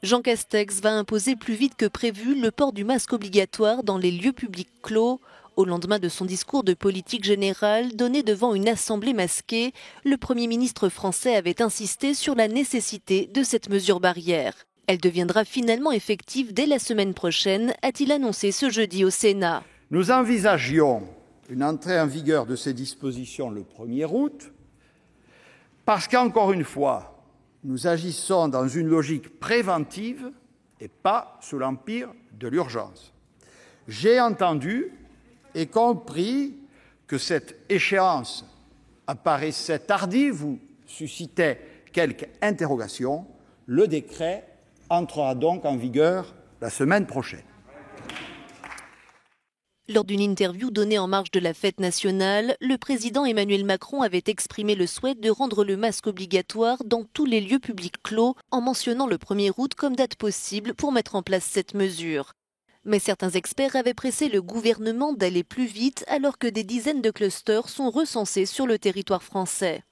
Jean Castex va imposer plus vite que prévu le port du masque obligatoire dans les lieux publics clos. Au lendemain de son discours de politique générale donné devant une assemblée masquée, le Premier ministre français avait insisté sur la nécessité de cette mesure barrière. Elle deviendra finalement effective dès la semaine prochaine, a-t-il annoncé ce jeudi au Sénat. Nous envisagions une entrée en vigueur de ces dispositions le 1er août, parce qu'encore une fois, nous agissons dans une logique préventive et pas sous l'empire de l'urgence. J'ai entendu et compris que cette échéance apparaissait tardive ou suscitait quelques interrogations. Le décret entrera donc en vigueur la semaine prochaine. Lors d'une interview donnée en marge de la fête nationale, le président Emmanuel Macron avait exprimé le souhait de rendre le masque obligatoire dans tous les lieux publics clos, en mentionnant le 1er août comme date possible pour mettre en place cette mesure. Mais certains experts avaient pressé le gouvernement d'aller plus vite alors que des dizaines de clusters sont recensés sur le territoire français.